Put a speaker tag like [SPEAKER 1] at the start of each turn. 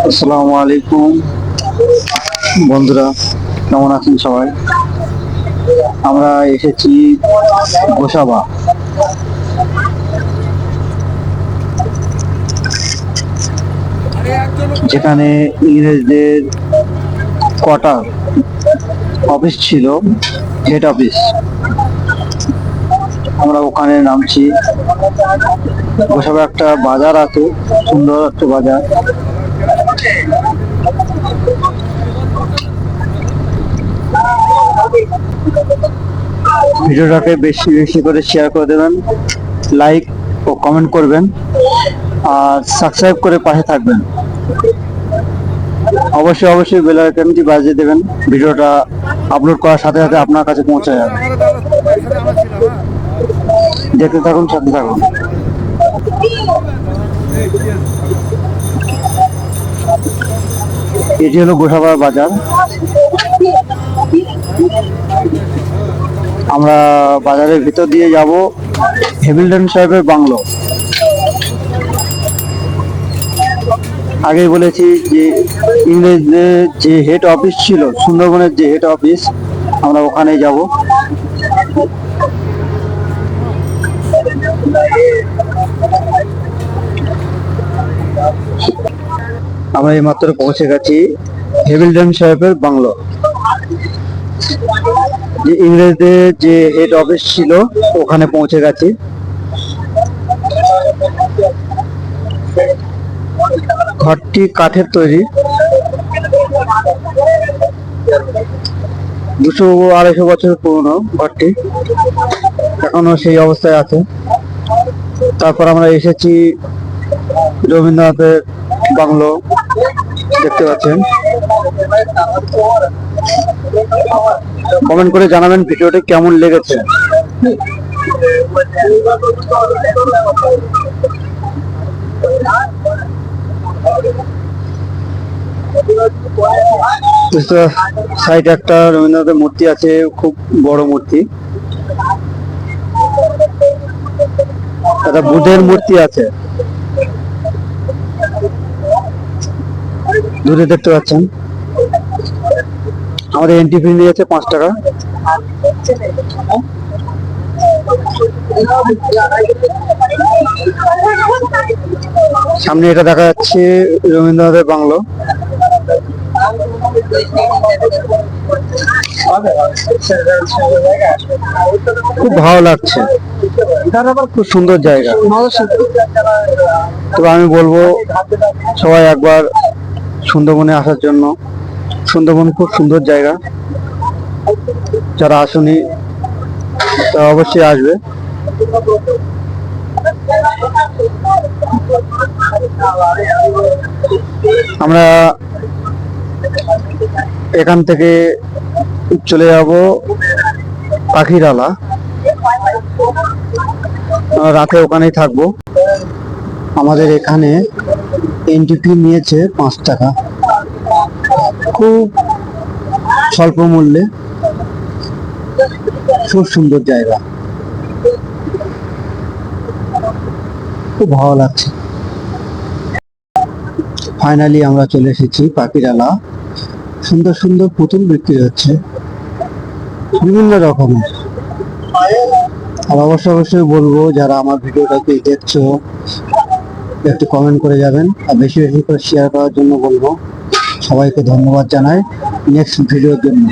[SPEAKER 1] আসসালামু আলাইকুম বন্ধুরা, কেমন আছেন সবাই? আমরা এসেছি গোসাবা। যেখানে ইংরেজদের কোয়ার্টার অফিস ছিল, হেড অফিস। আমরা ওখানে নামছি। গোসাবা একটা বাজার আছে, সুন্দর একটা বাজার। ভিডিওটাকে বেশি বেশি করে শেয়ার করে দেবেন, লাইক ও কমেন্ট করবেন, আর সাবস্ক্রাইব করে পাশে থাকবেন। অবশ্যই অবশ্যই বেল আইকনটি বাজিয়ে দেবেন, ভিডিওটা আপলোড করার সাথে সাথে আপনার কাছে পৌঁছে যাবে। দেখতে থাকুন, সাথে থাকুন। এটি হলো গোসাবা বাজার। আমরা বাজারের ভিতর দিয়ে যাব হ্যামিল্টন সাহেবের বাংলো। আগেই বলেছি যে ইংরেজদের যে হেড অফিস ছিল, সুন্দরবনের যে হেড অফিস, আমরা ওখানে যাব। আমরা এইমাত্র পৌঁছে গেছি হ্যামিল্টন সাহেবের বাংলো। যে ইংরেজদের যে হেড অফিস ছিল ওখানে পৌঁছে গেছি। ঘরটি কাঠের তৈরি, 200-250 বছর পুরনো ঘরটি, এখনো সেই অবস্থায় আছে। তারপর আমরা এসেছি রবীন্দ্রনাথের বাংলো, দেখতে পাচ্ছেন। কমেন্ট করে জানাবেন ভিডিওটি কেমন লেগেছে। সাইডে একটা রবীন্দ্রনাথের মূর্তি আছে, খুব বড় মূর্তি। একটা বুদ্ধের মূর্তি আছে দূরে, দেখতে পাচ্ছেন। আমাদের এন্ট্রি ফি নিয়েছে 5 টাকা। সামনে এটা দেখা যাচ্ছে রবীন্দ্রনাথের বাংলো। খুব ভালো লাগছে, খুব সুন্দর জায়গা। তবে আমি বলবো সবাই একবার সুন্দরবনে আসার জন্য। সুন্দরবন খুব সুন্দর জায়গা, যারা আসেনি তারা অবশ্যই আসবে। আমরা এখান থেকে চলে যাব পাখিরালা, রাতে ওখানেই থাকবো। আমাদের এখানে এন্ট্রি ফি নিয়েছে 5 টাকা, খুব স্বল্প মূল্যে, খুব সুন্দর জায়গা, খুব ভালো লাগছে। ফাইনালি আমরা চলে এসেছি পাখিরালা। সুন্দর সুন্দর পুতুল বিক্রি হচ্ছে বিভিন্ন রকমের। আর অবশ্যই বলবো, যারা আমার ভিডিওটাকে দেখছো একটু কমেন্ট করে যাবেন, আর বেশি বেশি করে শেয়ার করার জন্য বলবো। সবাইকে ধন্যবাদ জানাই নেক্সট ভিডিওর জন্য।